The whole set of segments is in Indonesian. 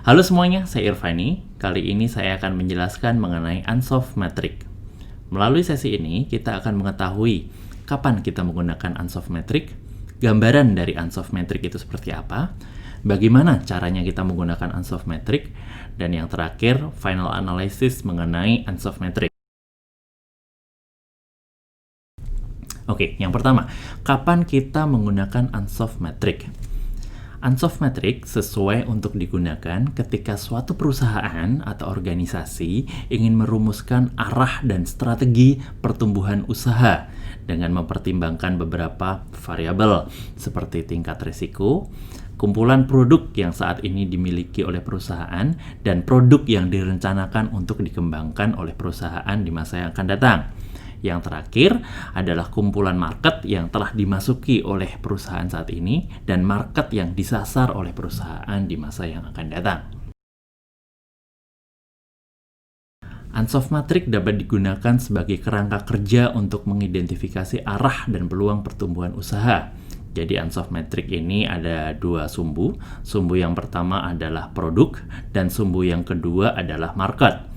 Halo semuanya, saya Irvani. Kali ini saya akan menjelaskan mengenai unsolved metric. Melalui sesi ini, kita akan mengetahui kapan kita menggunakan unsolved metric, gambaran dari unsolved metric itu seperti apa, bagaimana caranya kita menggunakan unsolved metric, dan yang terakhir, final analysis mengenai unsolved metric. Oke, yang pertama, kapan kita menggunakan unsolved metric? Unsolved metric sesuai untuk digunakan ketika suatu perusahaan atau organisasi ingin merumuskan arah dan strategi pertumbuhan usaha dengan mempertimbangkan beberapa variabel seperti tingkat risiko, kumpulan produk yang saat ini dimiliki oleh perusahaan, dan produk yang direncanakan untuk dikembangkan oleh perusahaan di masa yang akan datang. Yang terakhir adalah kumpulan market yang telah dimasuki oleh perusahaan saat ini dan market yang disasar oleh perusahaan di masa yang akan datang. Unsolved metric dapat digunakan sebagai kerangka kerja untuk mengidentifikasi arah dan peluang pertumbuhan usaha. Jadi unsolved metric ini ada dua sumbu. Sumbu yang pertama adalah produk dan sumbu yang kedua adalah market.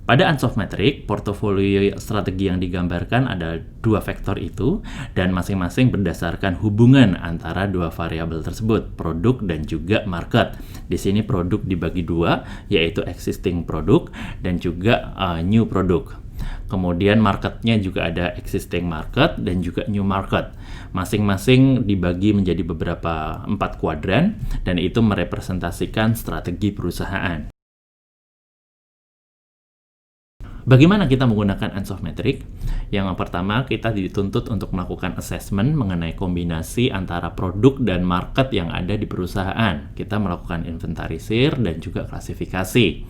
Pada unsolved metric, portofolio strategi yang digambarkan ada dua vektor itu dan masing-masing berdasarkan hubungan antara dua variabel tersebut, produk dan juga market. Di sini produk dibagi dua, yaitu existing produk dan juga new product. Kemudian marketnya juga ada existing market dan juga new market. Masing-masing dibagi menjadi beberapa 4 kuadran dan itu merepresentasikan strategi perusahaan. Bagaimana kita menggunakan unsolved metric? Yang pertama, kita dituntut untuk melakukan assessment mengenai kombinasi antara produk dan market yang ada di perusahaan. Kita melakukan inventarisir dan juga klasifikasi.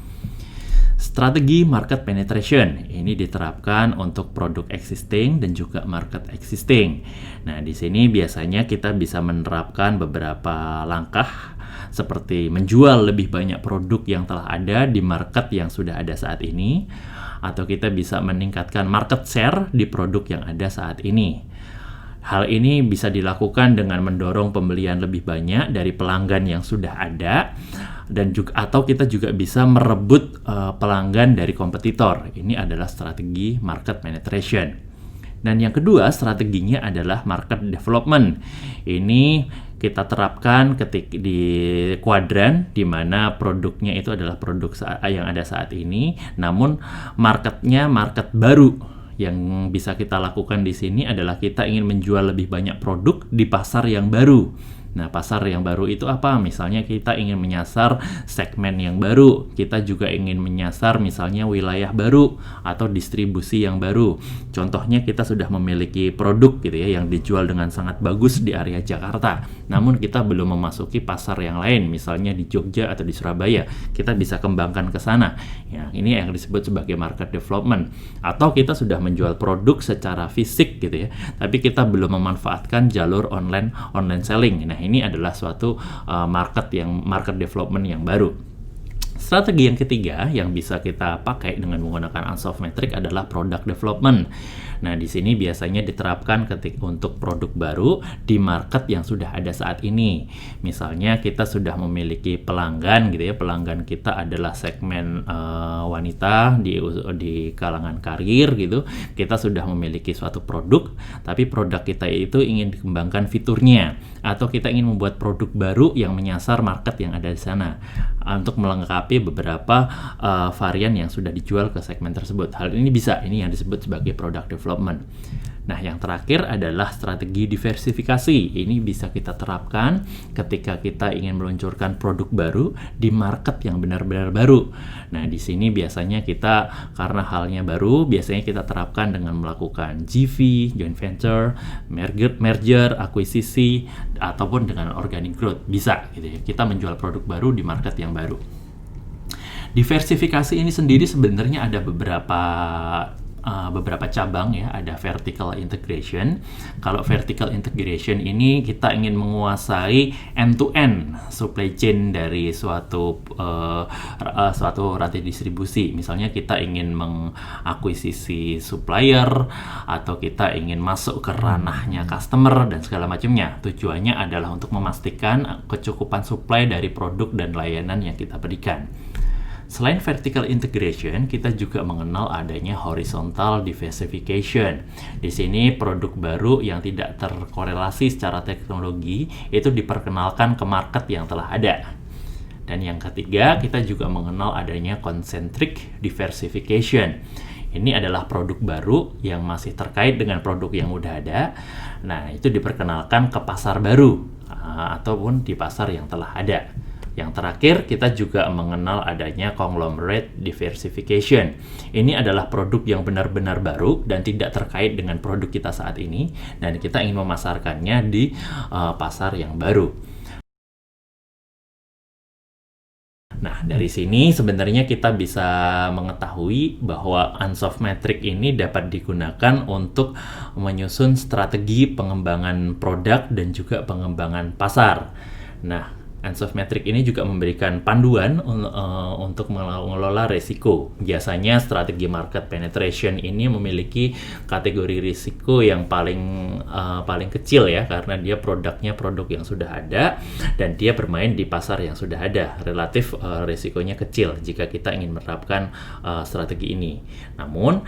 Strategi market penetration ini diterapkan untuk produk existing dan juga market existing. Nah, di sini biasanya kita bisa menerapkan beberapa langkah seperti menjual lebih banyak produk yang telah ada di market yang sudah ada saat ini, atau kita bisa meningkatkan market share di produk yang ada saat ini. Hal ini bisa dilakukan dengan mendorong pembelian lebih banyak dari pelanggan yang sudah ada, dan juga atau kita juga bisa merebut pelanggan dari kompetitor. Ini adalah strategi market penetration. Dan yang kedua, strateginya adalah market development. Ini kita terapkan ketika di kuadran di mana produknya itu adalah produk yang ada saat ini, namun marketnya market baru. Yang bisa kita lakukan di sini adalah kita ingin menjual lebih banyak produk di pasar yang baru. Nah, pasar yang baru itu apa? Misalnya kita ingin menyasar segmen yang baru, kita juga ingin menyasar misalnya wilayah baru atau distribusi yang baru. Contohnya kita sudah memiliki produk gitu ya yang dijual dengan sangat bagus di area Jakarta, namun kita belum memasuki pasar yang lain, misalnya di Jogja atau di Surabaya. Kita bisa kembangkan ke sana. Ya, ini yang disebut sebagai market development. Atau kita sudah menjual produk secara fisik gitu ya, tapi kita belum memanfaatkan jalur online selling. Nah, ini adalah suatu market development yang baru. Strategi yang ketiga yang bisa kita pakai dengan menggunakan unsolved metric adalah product development. Nah, di sini biasanya diterapkan untuk produk baru di market yang sudah ada saat ini. Misalnya kita sudah memiliki pelanggan gitu ya, pelanggan kita adalah segmen wanita di kalangan karir gitu. Kita sudah memiliki suatu produk, tapi produk kita itu ingin dikembangkan fiturnya, atau kita ingin membuat produk baru yang menyasar market yang ada di sana untuk melengkapi beberapa varian yang sudah dijual ke segmen tersebut. Hal ini yang disebut sebagai product development. Nah, yang terakhir adalah strategi diversifikasi. Ini bisa kita terapkan ketika kita ingin meluncurkan produk baru di market yang benar-benar baru. Nah, di sini biasanya kita, karena halnya baru, biasanya kita terapkan dengan melakukan JV, joint venture, merger, akuisisi, ataupun dengan organic growth. Bisa gitu ya, kita menjual produk baru di market yang baru. Diversifikasi ini sendiri sebenarnya ada beberapa beberapa cabang ya, ada vertical integration. Kalau vertical integration ini kita ingin menguasai end-to-end supply chain dari suatu rantai distribusi. Misalnya kita ingin mengakuisisi supplier atau kita ingin masuk ke ranahnya customer dan segala macamnya. Tujuannya adalah untuk memastikan kecukupan supply dari produk dan layanan yang kita berikan. Selain vertical integration, kita juga mengenal adanya horizontal diversification. Di sini produk baru yang tidak terkorelasi secara teknologi itu diperkenalkan ke market yang telah ada. Dan yang ketiga, kita juga mengenal adanya concentric diversification. Ini adalah produk baru yang masih terkait dengan produk yang udah ada. Nah, itu diperkenalkan ke pasar baru ataupun di pasar yang telah ada. Yang terakhir, kita juga mengenal adanya conglomerate diversification. Ini adalah produk yang benar-benar baru dan tidak terkait dengan produk kita saat ini, dan kita ingin memasarkannya di pasar yang baru. Nah, dari sini sebenarnya kita bisa mengetahui bahwa Ansoff Metric ini dapat digunakan untuk menyusun strategi pengembangan produk dan juga pengembangan pasar. Nah, Ansoff Metric ini juga memberikan panduan untuk mengelola risiko. Biasanya strategi market penetration ini memiliki kategori risiko yang paling kecil ya, karena dia produknya produk yang sudah ada dan dia bermain di pasar yang sudah ada. Relatif risikonya kecil jika kita ingin menerapkan strategi ini. Namun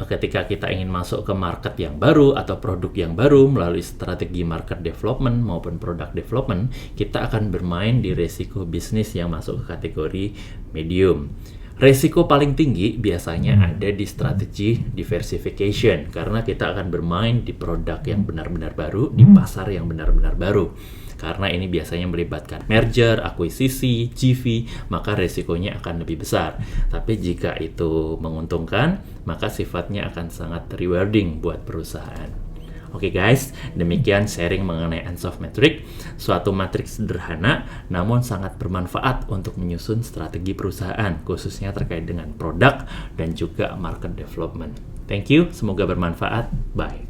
ketika kita ingin masuk ke market yang baru atau produk yang baru melalui strategi market development maupun product development, kita akan bermain di resiko bisnis yang masuk ke kategori medium. Resiko paling tinggi biasanya ada di strategi diversification, karena kita akan bermain di produk yang benar-benar baru, di pasar yang benar-benar baru. Karena ini biasanya melibatkan merger, akuisisi, JV, maka resikonya akan lebih besar. Tapi jika itu menguntungkan, maka sifatnya akan sangat rewarding buat perusahaan. Oke guys, demikian sharing mengenai Ansoff Metric, suatu matriks sederhana namun sangat bermanfaat untuk menyusun strategi perusahaan, khususnya terkait dengan produk dan juga market development. Thank you, semoga bermanfaat. Bye.